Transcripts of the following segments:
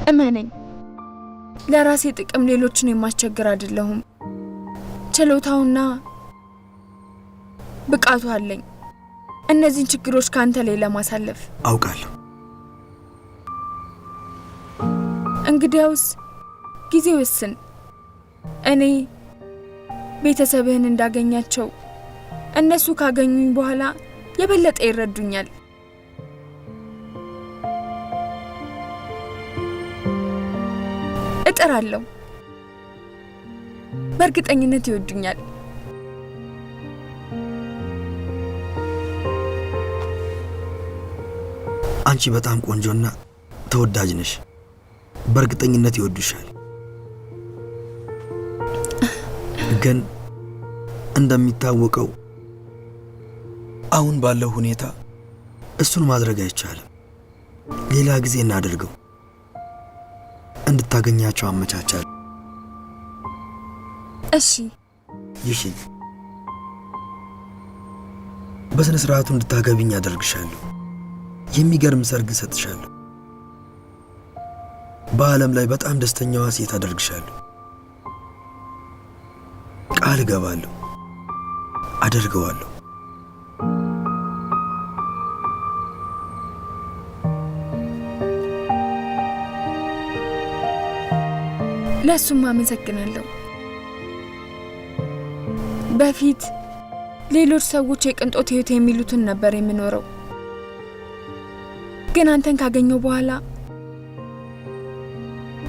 እመነኝ፣ ለራሴ ጥቅም ሌሎችን የማስቸግር አይደለሁም። ችሎታውና ብቃቱ አለኝ እነዚህን ችግሮች ካንተ ላይ ለማሳለፍ። አውቃለሁ። እንግዲያውስ ጊዜ ወስን። እኔ ቤተሰብህን እንዳገኛቸው እነሱ ካገኙኝ በኋላ የበለጠ ይረዱኛል። እጥራለሁ። በእርግጠኝነት ይወዱኛል። አንቺ በጣም ቆንጆና ተወዳጅ ነሽ። በእርግጠኝነት ይወዱሻል። ግን እንደሚታወቀው አሁን ባለው ሁኔታ እሱን ማድረግ አይቻልም። ሌላ ጊዜ እናደርገው። እንድታገኛቸው አመቻቻለሁ። እሺ። ይሺ በስነ ስርዓቱ እንድታገቢኝ አደርግሻለሁ። የሚገርም ሰርግ እሰጥሻለሁ። በዓለም ላይ በጣም ደስተኛዋ ሴት አደርግሻለሁ። ቃል እገባለሁ። አደርገዋለሁ። ለሱም አመሰግናለሁ። በፊት ሌሎች ሰዎች የቅንጦት ህይወት የሚሉትን ነበር የምኖረው። ግን አንተን ካገኘው በኋላ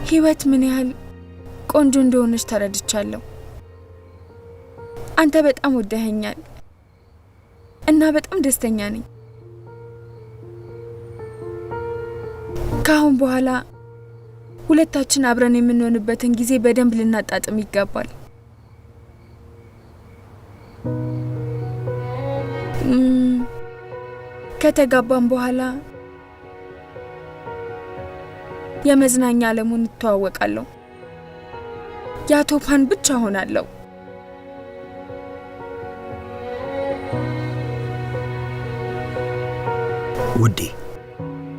ህይወት ምን ያህል ቆንጆ እንደሆነች ተረድቻለሁ። አንተ በጣም ወደኸኛል እና በጣም ደስተኛ ነኝ። ከአሁን በኋላ ሁለታችን አብረን የምንሆንበትን ጊዜ በደንብ ልናጣጥም ይገባል። ከተጋባን በኋላ የመዝናኛ ዓለሙን እንተዋወቃለሁ። የአቶ ፓን ብቻ ሆናለሁ። ውዴ፣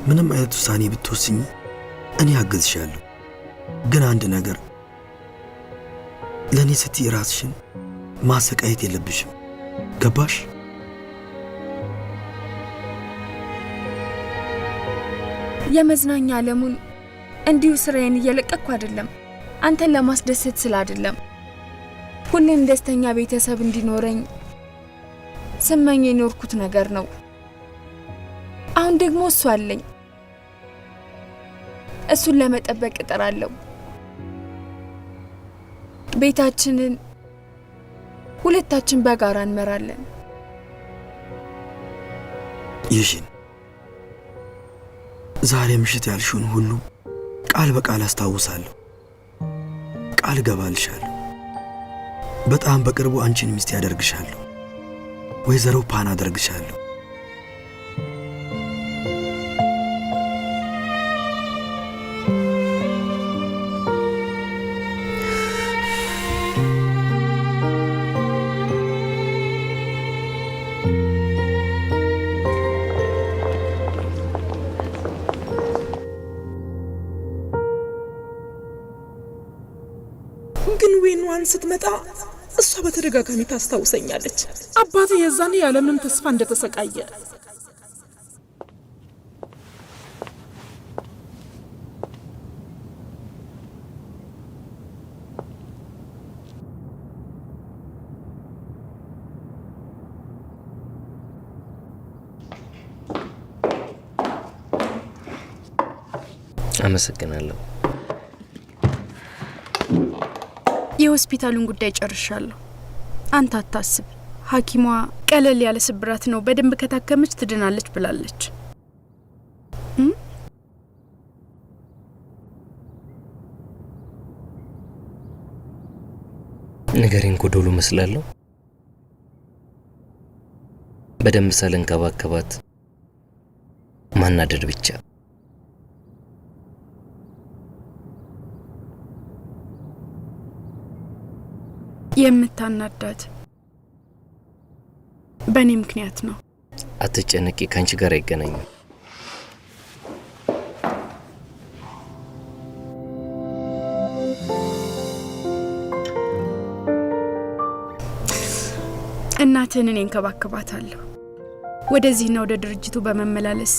ምንም አይነት ውሳኔ ብትወስኝ እኔ አግዝሻለሁ። ግን አንድ ነገር፣ ለእኔ ስትይ ራስሽን ማሰቃየት የለብሽም። ገባሽ? የመዝናኛ ዓለሙን እንዲሁ ስራዬን እየለቀቅኩ አይደለም፣ አንተን ለማስደሰት ስለ አይደለም። ሁሌም ደስተኛ ቤተሰብ እንዲኖረኝ ስመኝ የኖርኩት ነገር ነው። አሁን ደግሞ እሱ አለኝ። እሱን ለመጠበቅ እጥራለሁ። ቤታችንን ሁለታችን በጋራ እንመራለን። ይሽን ዛሬ ምሽት ያልሽውን ሁሉ ቃል በቃል አስታውሳለሁ። ቃል ገባልሻለሁ። በጣም በቅርቡ አንቺን ሚስት ያደርግሻለሁ። ወይዘሮ ፓን አደርግሻለሁ። ግን ዌንዋን ስትመጣ እሷ በተደጋጋሚ ታስታውሰኛለች። አባቴ የዛኔ ያለምንም ተስፋ እንደተሰቃየ። አመሰግናለሁ። የሆስፒታሉን ጉዳይ ጨርሻለሁ። አንተ አታስብ። ሐኪሟ ቀለል ያለ ስብራት ነው፣ በደንብ ከታከመች ትድናለች ብላለች። ነገሬን ጎዶሎ መስላለሁ። በደንብ ሳልንከባከባት ማናደድ ብቻ። የምታናዳት በእኔ ምክንያት ነው። አትጨነቂ፣ ካንቺ ጋር አይገናኝም። እናትህን እኔ እንከባከባታለሁ። ወደዚህና ወደ ድርጅቱ በመመላለስ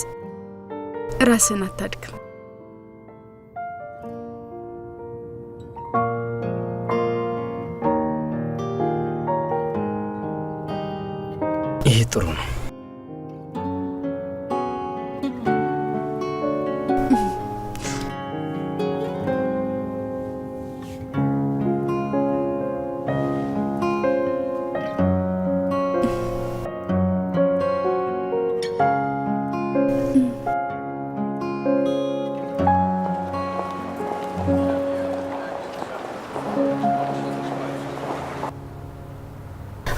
ራስህን አታድክም። ይሄ ጥሩ ነው።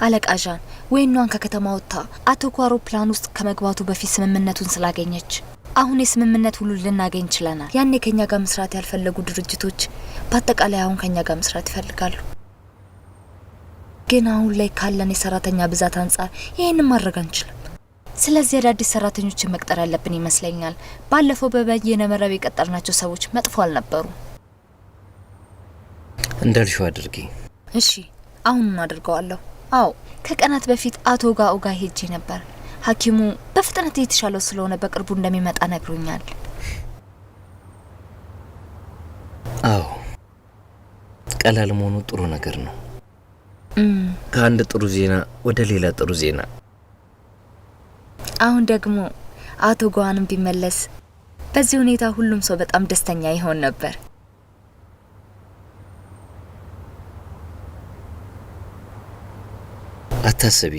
አለቃ ዣን ወይኗን ከከተማ ወጥታ አቶ ኳሮ ፕላን ውስጥ ከመግባቱ በፊት ስምምነቱን ስላገኘች አሁን የስምምነት ሁሉ ልናገኝ ችለናል። ያኔ ከኛ ጋር መስራት ያልፈለጉ ድርጅቶች በአጠቃላይ አሁን ከኛ ጋር መስራት ይፈልጋሉ። ግን አሁን ላይ ካለን የሰራተኛ ብዛት አንጻር ይሄንን ማድረግ አንችልም። ስለዚህ አዳዲስ ሰራተኞችን መቅጠር ያለብን ይመስለኛል። ባለፈው በበየነ መረብ የቀጠርናቸው ሰዎች መጥፎ አልነበሩ። እንዳልሽው አድርጊ። እሺ አሁን አድርገዋለሁ። አዎ ከቀናት በፊት አቶ ጋኡጋ ሄጄ ነበር። ሐኪሙ በፍጥነት የተሻለው ስለሆነ በቅርቡ እንደሚመጣ ነግሮኛል። አዎ ቀላል መሆኑ ጥሩ ነገር ነው። ከአንድ ጥሩ ዜና ወደ ሌላ ጥሩ ዜና። አሁን ደግሞ አቶ ጓንም ቢመለስ በዚህ ሁኔታ ሁሉም ሰው በጣም ደስተኛ ይሆን ነበር። አታስቢ፣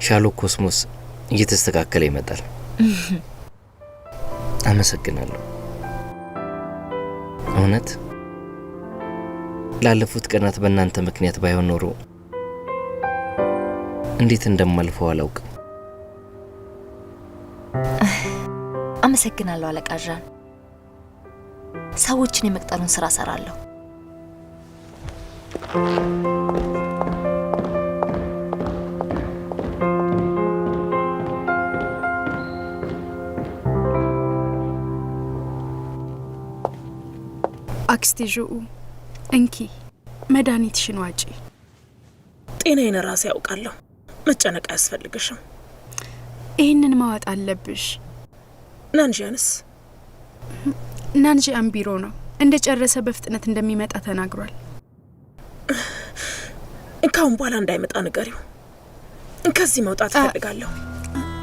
ሻሎ ኮስሞስ እየተስተካከለ ይመጣል። አመሰግናለሁ። እውነት ላለፉት ቀናት በእናንተ ምክንያት ባይሆን ኖሮ እንዴት እንደማልፈው አላውቅም። አመሰግናለሁ አለቃ ዣን። ሰዎችን የመቅጠሩን ስራ ሰራለሁ። አክስቴ ጆኡ እንኪ መድኃኒትሽን ዋጪ። ጤናዬን ራሴ ያውቃለሁ። መጨነቅ አያስፈልግሽም። ይህንን ማዋጥ አለብሽ። ናንጂያንስ? ናንጂ አምቢሮ ነው። እንደ ጨረሰ በፍጥነት እንደሚመጣ ተናግሯል። ካሁን በኋላ እንዳይመጣ ንገሪው። ከዚህ መውጣት እፈልጋለሁ።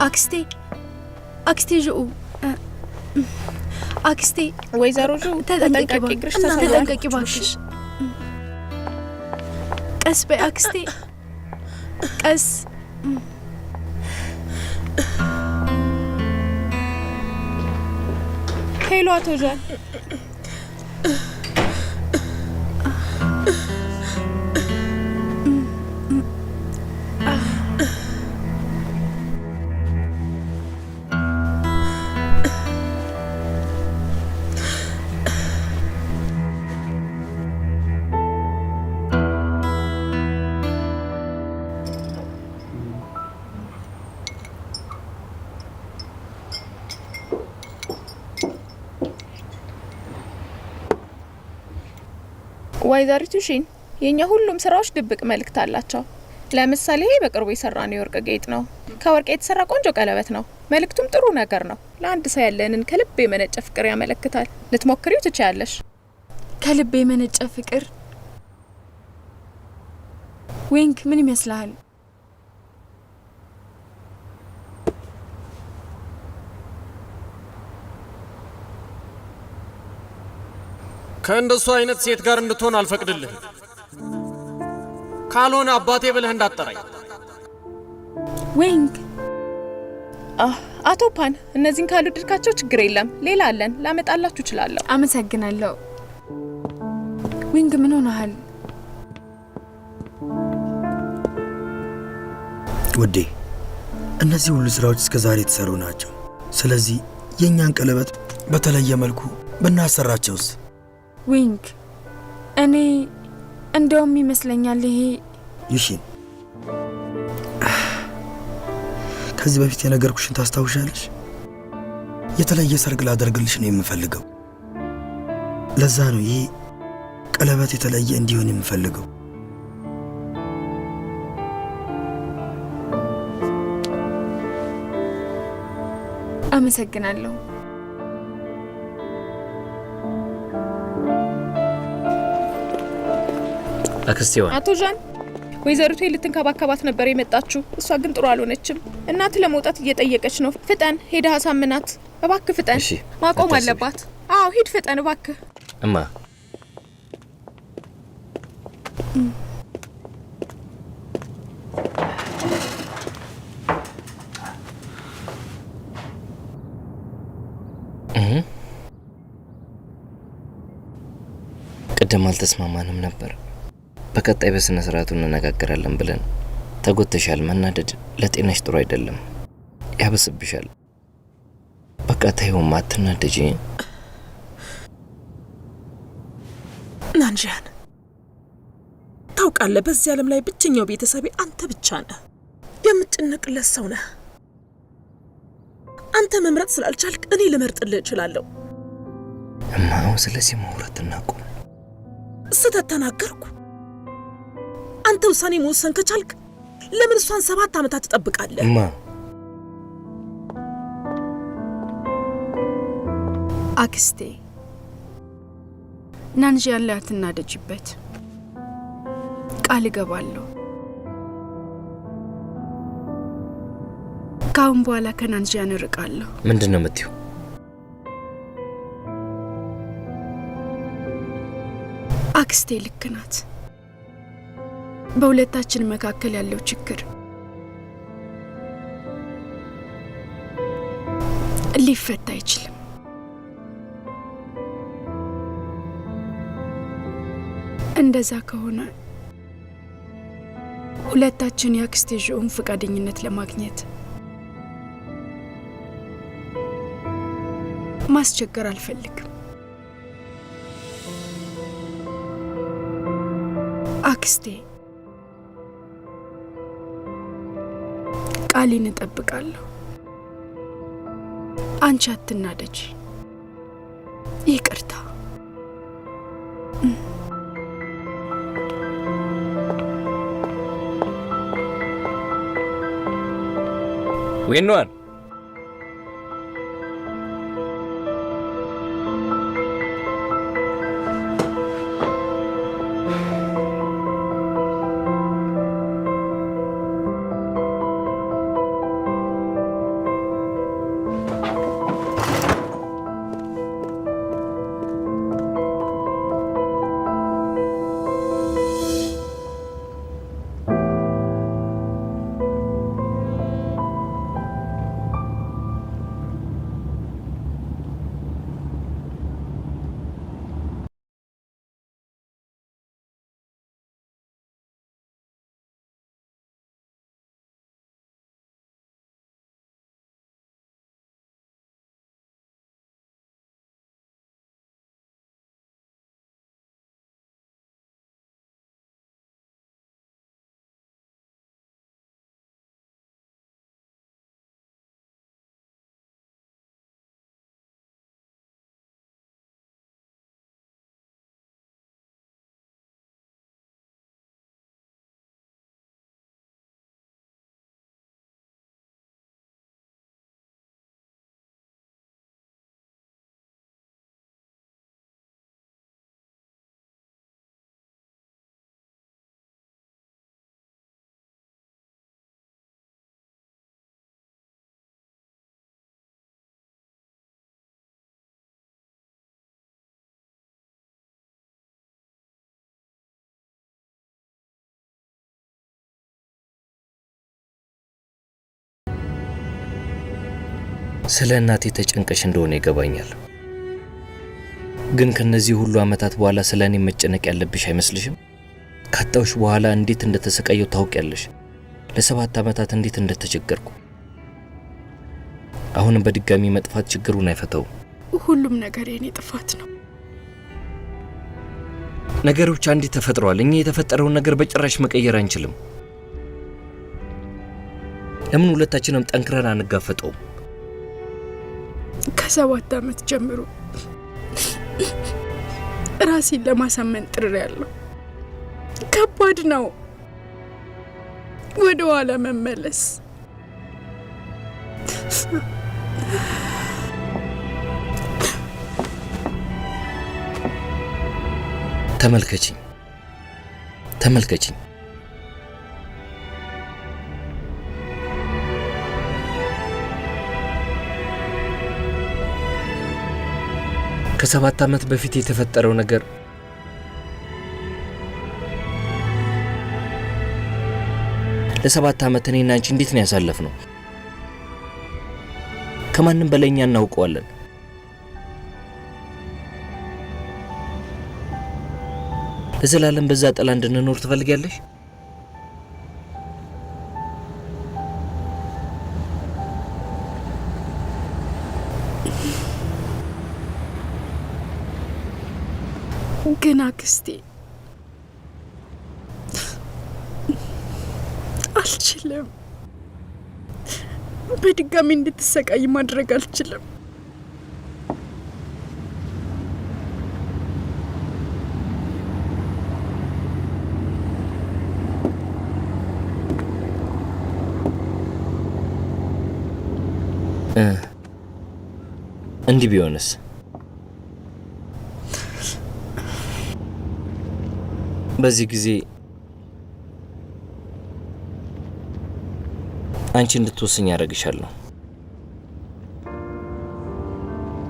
አክስቴ ጆኡ አክስቴ ወይዘሮ ጆ ተጠንቀቂ ባክሽ። ቀስ በይ አክስቴ፣ ቀስ። ሄሎ አቶ ዣን። ወይዘሪቱ ሺን የኛ ሁሉም ስራዎች ድብቅ መልእክት አላቸው። ለምሳሌ በቅርቡ የሰራነው የወርቅ ጌጥ ነው። ከወርቅ የተሰራ ቆንጆ ቀለበት ነው። መልእክቱም ጥሩ ነገር ነው። ለአንድ ሰው ያለንን ከልብ የመነጨ ፍቅር ያመለክታል። ልትሞክሪው ትችያለሽ። ከልብ የመነጨ ፍቅር ዊንክ ምን ይመስላል? ከእንደሱ አይነት ሴት ጋር እንድትሆን አልፈቅድልህም። ካልሆነ አባቴ ብለህ እንዳትጠራኝ። ዊንክ አቶ ፓን እነዚህን ካሉ ድርካቸው ችግር የለም። ሌላ አለን፣ ላመጣላችሁ እችላለሁ። አመሰግናለሁ። ዊንግ ምን ሆነሃል? ውዴ እነዚህ ሁሉ ስራዎች እስከ ዛሬ የተሰሩ ናቸው። ስለዚህ የእኛን ቀለበት በተለየ መልኩ ብናሰራቸውስ? ዊንግ እኔ እንደውም ይመስለኛል ይሄ ይሽን ከዚህ በፊት የነገርኩሽን ታስታውሻለሽ? የተለየ ሰርግ ላደርግልሽ ነው የምፈልገው። ለዛ ነው ይሄ ቀለበት የተለየ እንዲሆን የምፈልገው። አመሰግናለሁ። አክስቴዋ አቶ ዣን ወይዘሪቱ ልትንከባከባት ነበር የመጣችው። እሷ ግን ጥሩ አልሆነችም። እናት ለመውጣት እየጠየቀች ነው። ፍጠን፣ ሄደህ አሳምናት እባክህ ፍጠን። ማቆም አለባት። አዎ ሂድ ፍጠን እባክህ። እማ ቅድም አልተስማማንም ነበር። በቀጣይ በስነ ስርዓቱ እንነጋገራለን ብለን ተጎተሻል። መናደድ ለጤናሽ ጥሩ አይደለም፣ ያበስብሻል። በቃ ተይውማ፣ አትናደጂ። ናንጂያን ታውቃለህ፣ በዚህ ዓለም ላይ ብቸኛው ቤተሰቤ አንተ ብቻ ነህ። የምትጨነቅለት ሰው ነህ። አንተ መምረጥ ስላልቻልክ እኔ ልመርጥልህ እችላለሁ። እማው ስለዚህ ማውራት እናቁም። ስህተት ተናገርኩ። አንተ ውሳኔ መወሰን ከቻልክ ለምን እሷን 7 ዓመታት ትጠብቃለህ? እማ አክስቴ ናንጂያን ላይ አትናደጅበት። ቃል እገባለሁ ካሁን በኋላ ከናንጂያን እርቃለሁ። ምንድነው የምትይው? አክስቴ ልክ ናት። በሁለታችን መካከል ያለው ችግር ሊፈታ አይችልም። እንደዛ ከሆነ ሁለታችን የአክስቴ ዥኡን ፈቃደኝነት ለማግኘት ማስቸገር አልፈልግም። አክስቴ ቃሌን እጠብቃለሁ። አንቺ አትናደጂ። ይቅርታ። ዌንዋን ስለ እናቴ ተጨንቀሽ እንደሆነ ይገባኛል። ግን ከነዚህ ሁሉ አመታት በኋላ ስለ እኔ መጨነቅ ያለብሽ አይመስልሽም? ካጣውሽ በኋላ እንዴት እንደተሰቃየው ታውቂያለሽ። ለ7 አመታት እንዴት እንደተቸገርኩ። አሁንም በድጋሚ መጥፋት ችግሩን አይፈታውም። ሁሉም ነገር የኔ ጥፋት ነው። ነገሮች አንዴ ተፈጥረዋል። እኛ የተፈጠረውን ነገር በጭራሽ መቀየር አንችልም። ለምን ሁለታችንም ጠንክረን አንጋፈጠውም? ከ7 አመት ጀምሮ ራሴን ለማሳመን ጥሬያለሁ። ከባድ ነው ወደ ኋላ መመለስ። ተመልከችኝ ተመልከችኝ። ከ7 ዓመት በፊት የተፈጠረው ነገር ለ7 ዓመት እኔና አንቺ እንዴት ነው ያሳለፍነው? ከማንም በላይ እኛ እናውቀዋለን። ለዘላለም በዛ ጥላ እንድንኖር ትፈልጊያለሽ? ግን አክስቴ አልችልም። በድጋሚ እንድትሰቃይ ማድረግ አልችልም። እንዲህ ቢሆንስ? በዚህ ጊዜ አንቺ እንድትወስኝ ያደርግሻለሁ።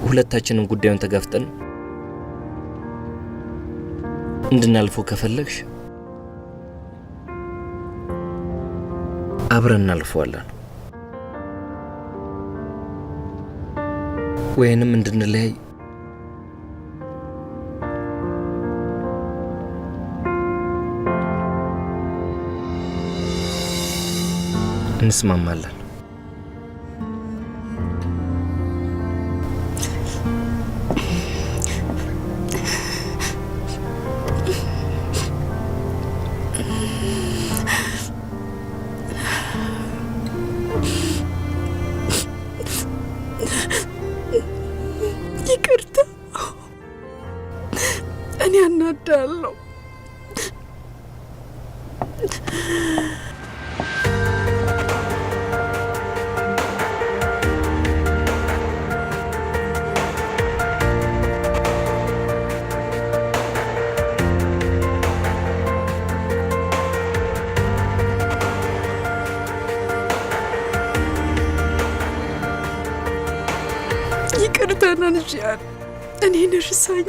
ሁለታችንም ጉዳዩን ተጋፍጠን እንድናልፈው ከፈለግሽ አብረን እናልፈዋለን፣ ወይንም እንድንለያይ እንስማማለን። ይቅርታ፣ እኔ አናዳለሁ። ይቅርታ ናንጂያን፣ እኔን እርሳኝ።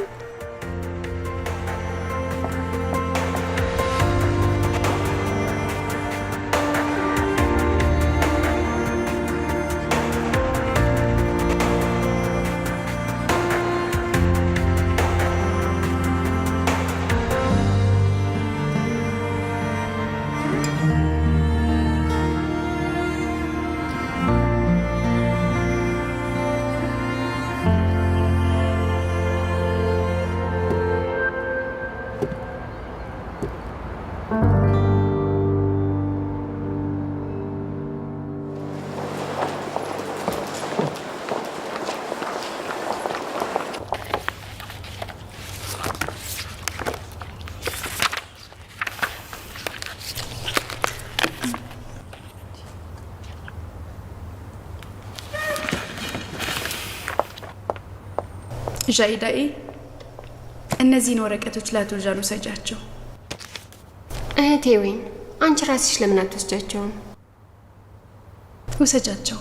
ዣይዳኤ፣ እነዚህን ወረቀቶች ለአቶ ዣን ውሰጃቸው። እህቴ ወይን አንቺ ራስሽ ለምን አትወስጃቸውም? ውሰጃቸው።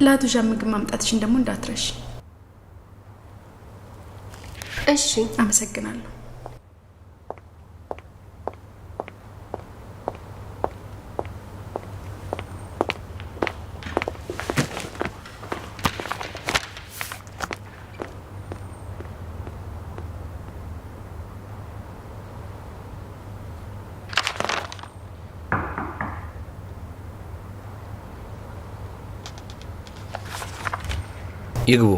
ለአቶ ዣን ምግብ ማምጣትሽን ደግሞ እንዳትረሽ። እሺ፣ አመሰግናለሁ። ይግቡ።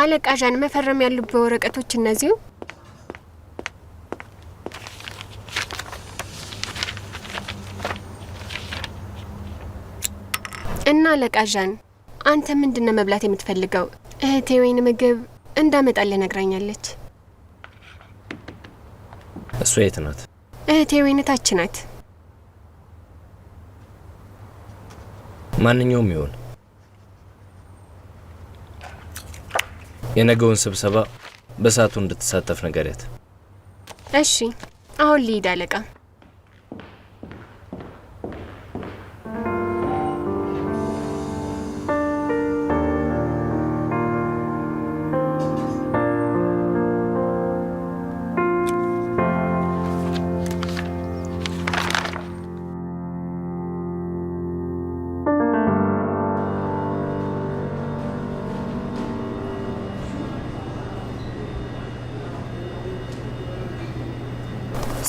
አለቃ ዣን፣ መፈረም ያሉበት ወረቀቶች እነዚሁ። እና አለቃ ዣን፣ አንተ ምንድነው መብላት የምትፈልገው? እህቴ ወይን ምግብ እንዳመጣልህ ነግራኛለች። እሷ የት ናት? እህቴ ወይን ታች ናት። ማንኛውም ይሁን የነገውን ስብሰባ በሰዓቱ እንድትሳተፍ ነገርያት። እሺ አሁን ልሂድ አለቃ።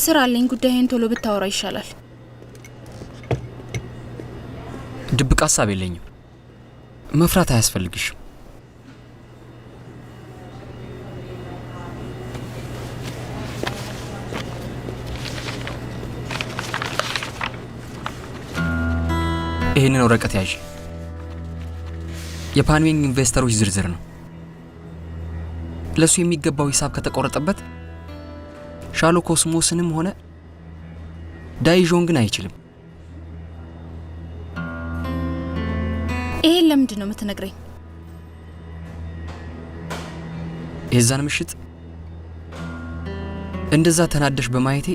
ስራ አለኝ። ጉዳይን ቶሎ ብታወራ ይሻላል። ድብቅ ሀሳብ የለኝም። መፍራት አያስፈልግሽም። ይህንን ወረቀት ያዥ። የፓንዊንግ ኢንቨስተሮች ዝርዝር ነው። ለሱ የሚገባው ሂሳብ ከተቆረጠበት ሻሎ ኮስሞስንም ሆነ ዳይዦንግን አይችልም። ይሄን ለምንድን ነው የምትነግረኝ? የዛን ምሽት እንደዛ ተናደሽ በማየቴ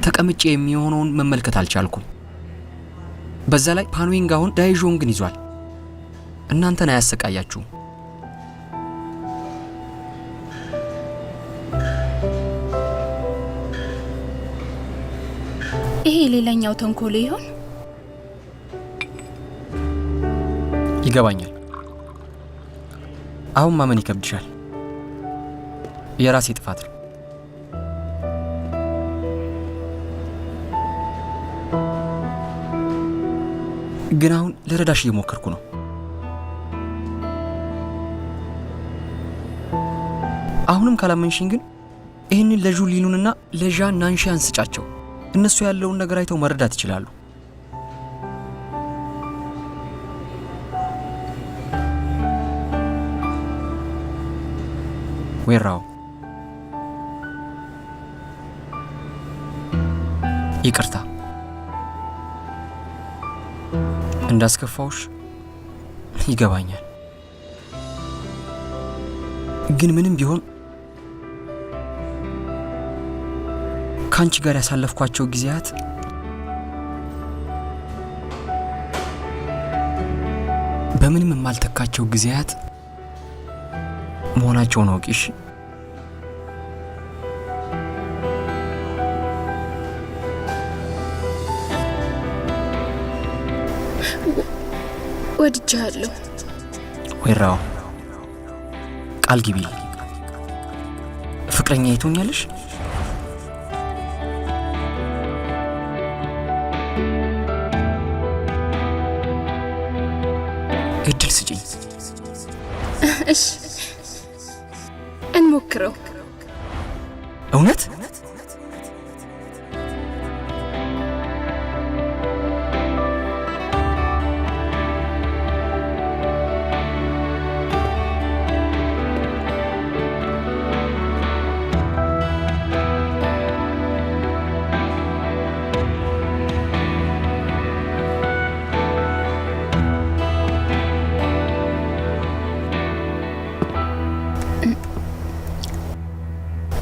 ተቀምጬ የሚሆነውን መመልከት አልቻልኩም። በዛ ላይ ፓንዊንግ አሁን ዳይዦንግን ይዟል። እናንተን አያሰቃያችሁም። ይሄ ሌላኛው ተንኮል ይሆን? ይገባኛል። አሁን ማመን ይከብድሻል። የራሴ ጥፋት ነው። ግን አሁን ልረዳሽ እየሞከርኩ ነው። አሁንም ካላመንሽኝ ግን ይህንን ለጁሊኑንና ለዣን ናንሺ አንስጫቸው። እነሱ ያለውን ነገር አይተው መረዳት ይችላሉ። ወይራው ይቅርታ እንዳስከፋውሽ ይገባኛል። ግን ምንም ቢሆን ካንቺ ጋር ያሳለፍኳቸው ጊዜያት በምንም የማልተካቸው ጊዜያት መሆናቸውን አውቂሽ። ወድጃለሁ። ወይራው ቃል ግቢልኝ። ፍቅረኛ ይቶኛለሽ? እድል ስጪኝ። እሺ እንሞክረው። እውነት?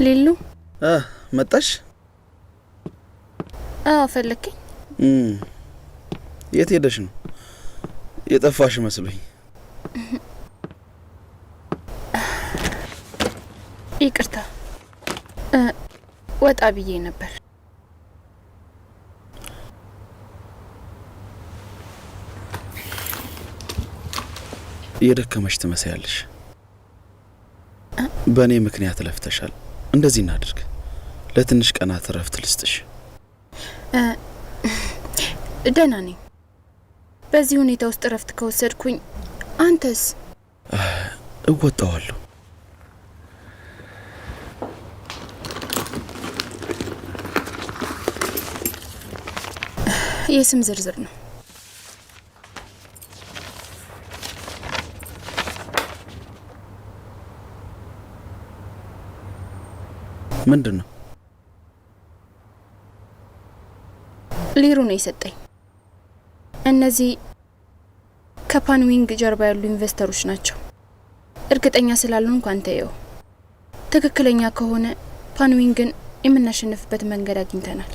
ሌሉ መጣሽ? ፈለከኝ? የት ሄደሽ ነው? የጠፋሽ መስሎኝ። ይቅርታ፣ ወጣ ብዬ ነበር። የደከመሽ ትመስያለሽ። በእኔ ምክንያት ለፍተሻል። እንደዚህ እናድርግ፣ ለትንሽ ቀናት እረፍት ልስጥሽ። ደህና ነኝ። በዚህ ሁኔታ ውስጥ እረፍት ከወሰድኩኝ አንተስ? እወጣዋለሁ። የስም ዝርዝር ነው። ምንድን ነው? ሊሩ ነው የሰጠኝ። እነዚህ ከፓንዊንግ ጀርባ ያሉ ኢንቨስተሮች ናቸው። እርግጠኛ ስላልሆንኩ አንተ ይው ትክክለኛ ከሆነ ፓንዊንግን የምናሸንፍበት መንገድ አግኝተናል።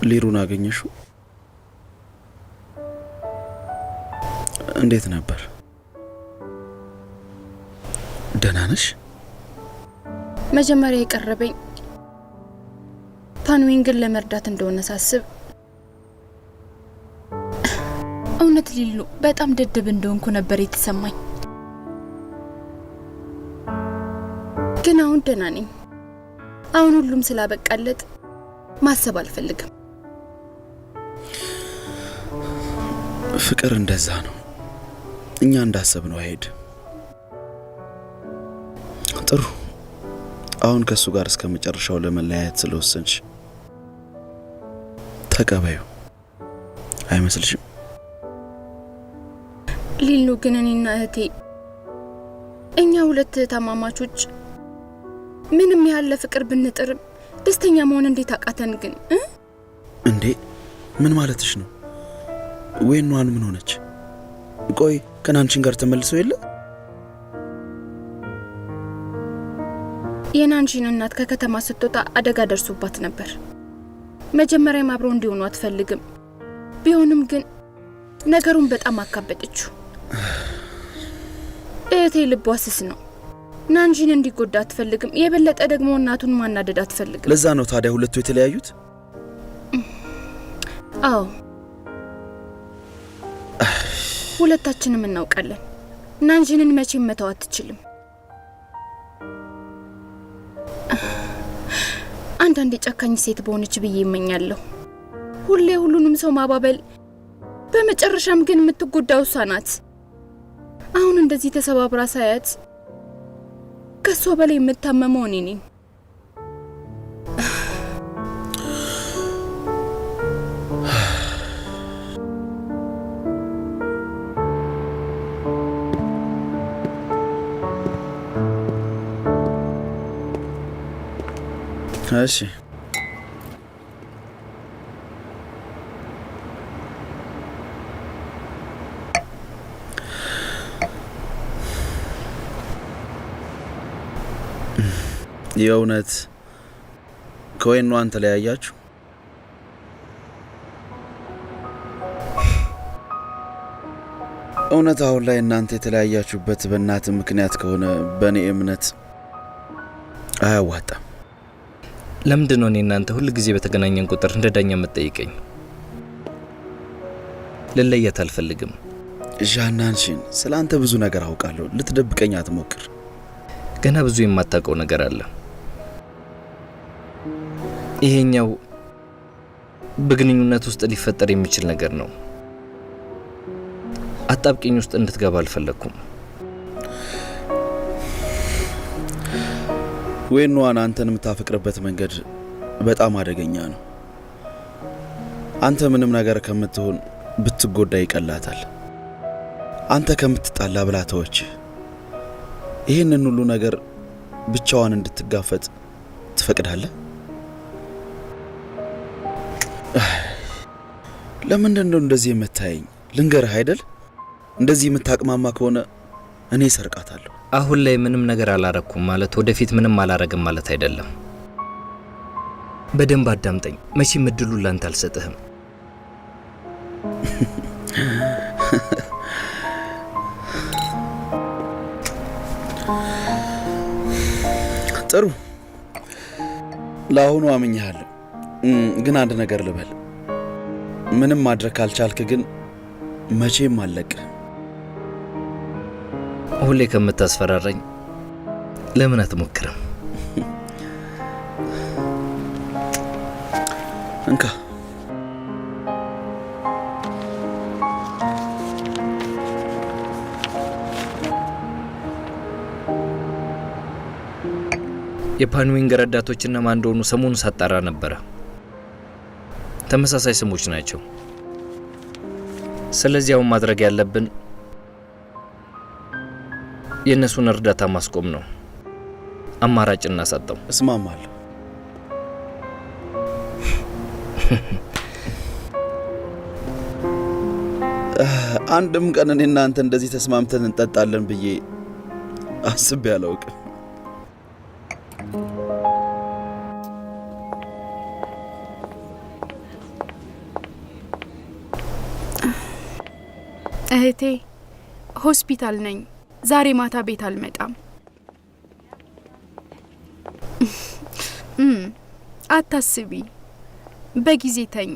ሊሩን አገኘሽው? እንዴት ነበር? ደህና ነሽ? መጀመሪያ የቀረበኝ ፓንዊንግን ለመርዳት እንደሆነ ሳስብ እውነት ሊሉ በጣም ደደብ እንደሆንኩ ነበር የተሰማኝ። ግን አሁን ደህና ነኝ። አሁን ሁሉም ስላበቃለት ማሰብ አልፈልግም። ፍቅር እንደዛ ነው። እኛ እንዳሰብነው አይሄድ። ጥሩ። አሁን ከሱ ጋር እስከ መጨረሻው ለመለያየት ስለወሰንሽ ተቀበዩ። አይመስልሽም? ሊሉ ግን እኔና እህቴ እኛ ሁለት ታማማቾች ምንም ያህል ለፍቅር ብንጥርም ደስተኛ መሆን እንዴት አቃተን ግን? እንዴ ምን ማለትሽ ነው? ወይኗን ምን ሆነች? ቆይ ከናንቺን ጋር ተመልሰው የለ? የናንቺን እናት ከከተማ ስትወጣ አደጋ ደርሶባት ነበር። መጀመሪያም አብረው እንዲሆኑ አትፈልግም። ቢሆንም ግን ነገሩን በጣም አካበደችው። እህቴ ልቧ ስስ ነው። ናንጂን እንዲጎዳ አትፈልግም። የበለጠ ደግሞ እናቱን ማናደድ አትፈልግም። ለዛ ነው ታዲያ ሁለቱ የተለያዩት? አዎ ሁለታችንም እናውቃለን። ናንጂንን መቼም መተው አትችልም። አንዳንዴ ጨካኝ ሴት በሆነች ብዬ እመኛለሁ። ሁሌ ሁሉንም ሰው ማባበል፣ በመጨረሻም ግን የምትጎዳው እሷ ናት። አሁን እንደዚህ ተሰባብራ ሳያት ከሷ በላይ የምታመመው እኔ ነኝ። እሺ የእውነት ከወይኗን ተለያያችሁ? እውነት አሁን ላይ እናንተ የተለያያችሁበት በእናት ምክንያት ከሆነ በእኔ እምነት አያዋጣም። ለምንድን ነው እኔ እናንተ ሁል ጊዜ በተገናኘን ቁጥር እንደ ዳኛ የምትጠይቀኝ? ልለየት አልፈልግም። ዣናንሽን ስለ አንተ ብዙ ነገር አውቃለሁ። ልትደብቀኝ አትሞክር። ገና ብዙ የማታውቀው ነገር አለ። ይሄኛው በግንኙነት ውስጥ ሊፈጠር የሚችል ነገር ነው። አጣብቂኝ ውስጥ እንድትገባ አልፈለኩም። ወይኗን አንተን የምታፈቅርበት መንገድ በጣም አደገኛ ነው። አንተ ምንም ነገር ከምትሆን ብትጎዳ ይቀላታል። አንተ ከምትጣላ ብላ ተወች። ይህንን ሁሉ ነገር ብቻዋን እንድትጋፈጥ ትፈቅዳለህ? ለምንድን ነው እንደዚህ የምታየኝ? ልንገርህ አይደል? እንደዚህ የምታቅማማ ከሆነ እኔ ሰርቃታለሁ። አሁን ላይ ምንም ነገር አላረኩም ማለት ወደፊት ምንም አላረግም ማለት አይደለም። በደንብ አዳምጠኝ። መቼም እድሉን ላንተ አልሰጥህም። ጥሩ፣ ለአሁኑ አምኜሃለሁ። ግን አንድ ነገር ልበል። ምንም ማድረግ ካልቻልክ ግን መቼም አልለቅህም። ሁሌ ከምታስፈራራኝ ለምን አትሞክርም? እንካ። የፓንዊንግ ረዳቶች እነማን እንደሆኑ ሰሞኑን ሳጣራ ነበረ። ተመሳሳይ ስሞች ናቸው። ስለዚህ አሁን ማድረግ ያለብን የእነሱን እርዳታ ማስቆም ነው። አማራጭ እናሳጣው። እስማማለሁ። አንድም ቀን እኔ እናንተ እንደዚህ ተስማምተን እንጠጣለን ብዬ አስቤ አላውቅም። እህቴ ሆስፒታል ነኝ። ዛሬ ማታ ቤት አልመጣም። አታስቢ፣ በጊዜ ተኝ።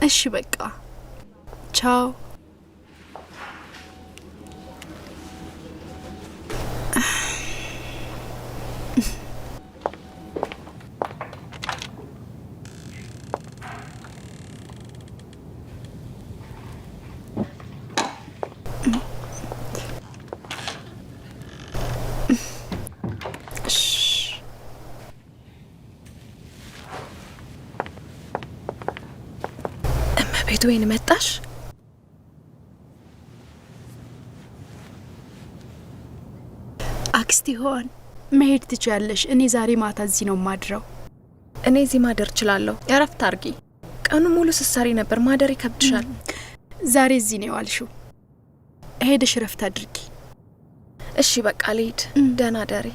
እሺ በቃ ቻው። ቤት ወይን መጣሽ? አክስቴ ሆን መሄድ ትችያለሽ። እኔ ዛሬ ማታ እዚህ ነው ማድረው። እኔ እዚህ ማደር እችላለሁ። እረፍት አርጊ። ቀኑ ሙሉ ስትሰሪ ነበር፣ ማደር ይከብድሻል። ዛሬ እዚህ ነው ያልሽው። ሄደሽ እረፍት አድርጊ። እሺ በቃ ልሂድ። ደህና ደሪ።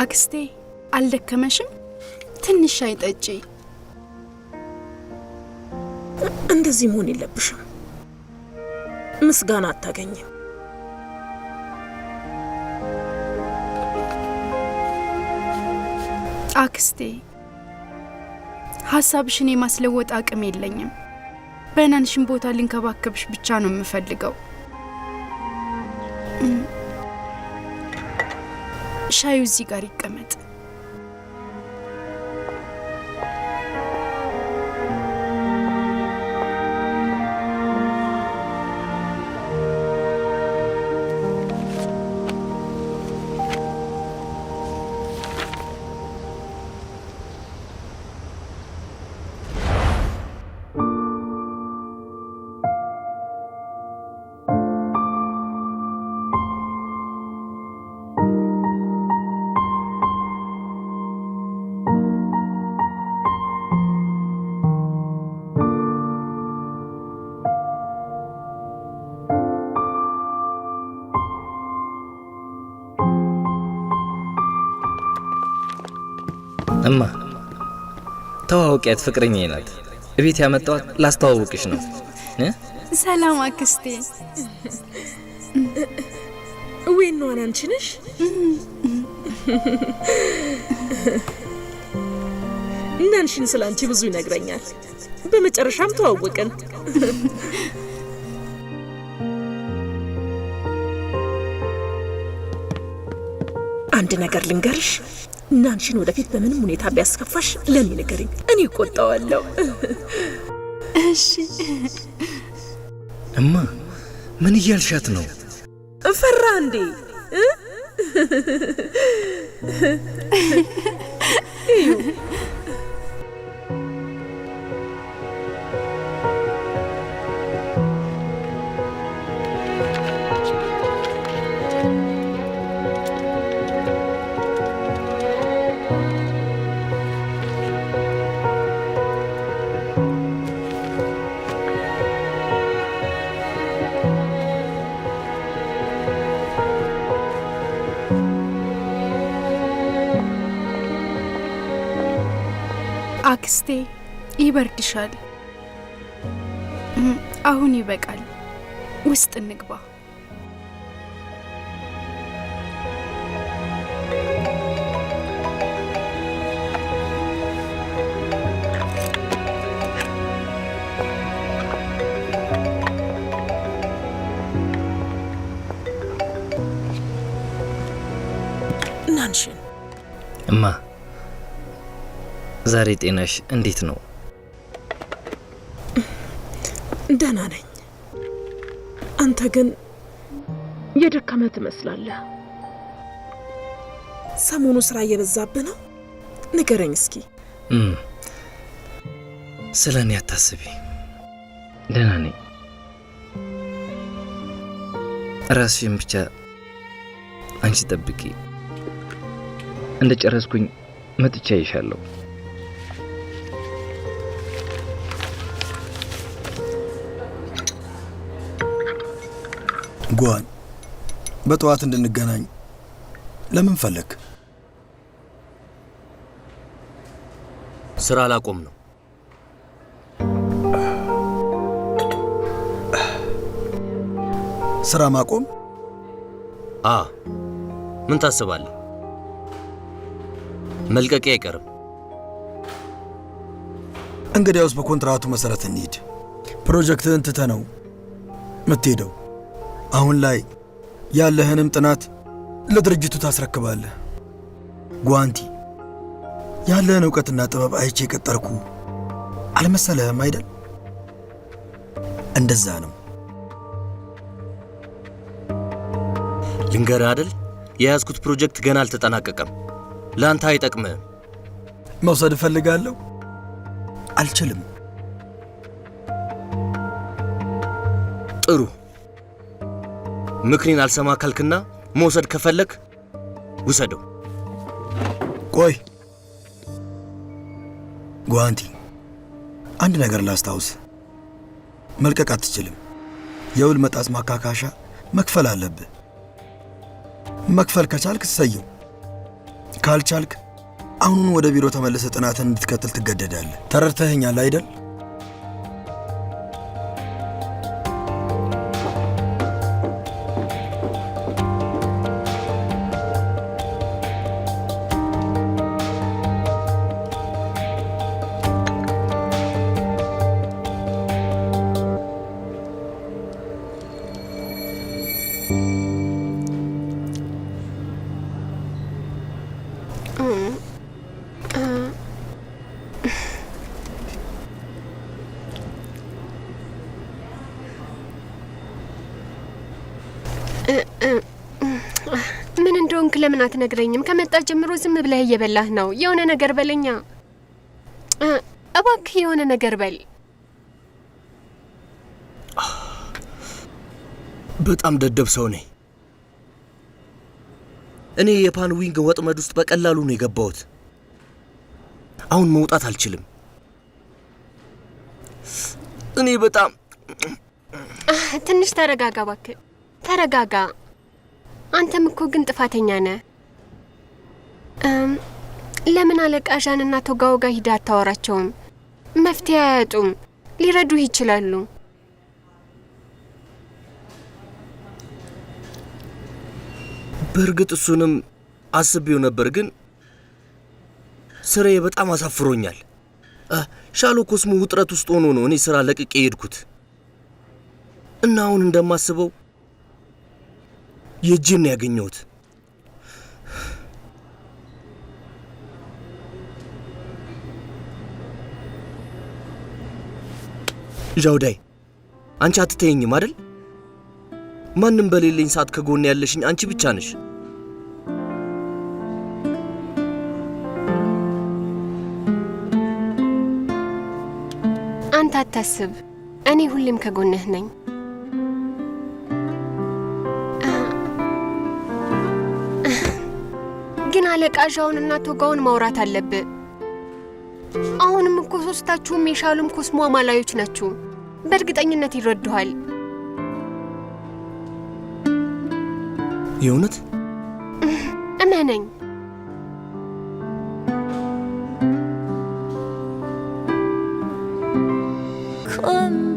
አክስቴ አልደከመሽም? ትንሽ ሻይ ጠጪ። እንደዚህ መሆን የለብሽም። ምስጋና አታገኝም። አክስቴ ሀሳብሽን የማስለወጥ አቅም የለኝም። በናንሽን ቦታ ልንከባከብሽ ብቻ ነው የምፈልገው። ሻዩ እዚህ ጋር ይቀመጥ። እማ ተዋውቂያት፣ ፍቅረኛዬ ናት። እቤት ያመጣኋት ላስተዋውቅሽ ነው። ሰላም አክስቴ። ወይኗ አንቺ ነሽ? ናንሽን ስላንቺ ብዙ ይነግረኛል። በመጨረሻም ተዋወቅን። አንድ ነገር ልንገርሽ፣ ናንሽን ወደፊት በምንም ሁኔታ ቢያስከፋሽ ለኔ ንገሪኝ፣ እኔ እቆጣዋለሁ። እሺ እማ፣ ምን እያልሻት ነው? ፈራ እንዴ? አክስቴ ይበርድሻል። አሁን ይበቃል። ውስጥ እንግባ። ናንሽን እማ ዛሬ ጤናሽ እንዴት ነው? ደህና ነኝ። አንተ ግን የደከመ ትመስላለህ። ሰሞኑ ስራ እየበዛብህ ነው? ንገረኝ እስኪ። ስለ እኔ አታስቢ፣ ደህና ነኝ። ራስሽን ብቻ አንቺ ጠብቂ። እንደ ጨረስኩኝ መጥቻ ይሻለሁ። ጓን በጠዋት እንድንገናኝ ለምን ፈለግ? ስራ አላቆም ነው። ስራ ማቆም? ምን ታስባለህ? መልቀቄ አይቀርም። እንግዲያውስ በኮንትራቱ መሰረት እንሂድ። ፕሮጀክትህን ትተህ ነው የምትሄደው። አሁን ላይ ያለህንም ጥናት ለድርጅቱ ታስረክባለህ። ጓንቲ፣ ያለህን እውቀትና ጥበብ አይቼ የቀጠርኩ አልመሰለህም አይደል? እንደዛ ነው። ልንገርህ አይደል፣ የያዝኩት ፕሮጀክት ገና አልተጠናቀቀም። ለአንተ አይጠቅምህም። መውሰድ እፈልጋለሁ፣ አልችልም። ጥሩ፣ ምክሬን አልሰማ ካልክና መውሰድ ከፈለክ ውሰደው። ቆይ ጓንቲ፣ አንድ ነገር ላስታውስ። መልቀቅ አትችልም። የውል መጣስ ማካካሻ መክፈል አለብህ። መክፈል ከቻልክ እሰየው፣ ካልቻልክ አሁኑን ወደ ቢሮ ተመልሰህ ጥናትን እንድትቀጥል ትገደዳለህ። ተረድተኸኛል አይደል? ምን እንደሆንክ ለምን አትነግረኝም? ከመጣ ጀምሮ ዝም ብለህ እየበላህ ነው። የሆነ ነገር በለኛ እባክህ፣ የሆነ ነገር በል። በጣም ደደብ ሰው ነኝ። እኔ የፓንዊንግ ወጥመድ ውስጥ በቀላሉ ነው የገባሁት። አሁን መውጣት አልችልም። እኔ በጣም ትንሽ ተረጋጋ እባክህ፣ ተረጋጋ። አንተም እኮ ግን ጥፋተኛ ነህ። ለምን አለቃ ዣንና ቶጋው ጋር ሂደህ አታወራቸውም? መፍትሄ አያጡም፣ ሊረዱህ ይችላሉ። በእርግጥ እሱንም አስቤው ነበር፣ ግን ስራዬ በጣም አሳፍሮኛል። ሻሎ ኮስሞ ውጥረት ውስጥ ሆኖ ነው እኔ ስራ ለቅቄ የሄድኩት እና አሁን እንደማስበው የእጅን ያገኘሁት። ዣውዳይ፣ አንቺ አትተይኝም አይደል? ማንም በሌለኝ ሰዓት ከጎን ያለሽኝ አንቺ ብቻ ነሽ። አንተ አታስብ፣ እኔ ሁሌም ከጎንህ ነኝ። ግን አለቃ ዣውንና ቶጋውን ማውራት አለብህ። አሁንም እኮ ሶስታችሁም የሻሉም ኮስሞ አማላዮች ናችሁ። በእርግጠኝነት ይረዱሃል። የእውነት እመነኝ። 我们。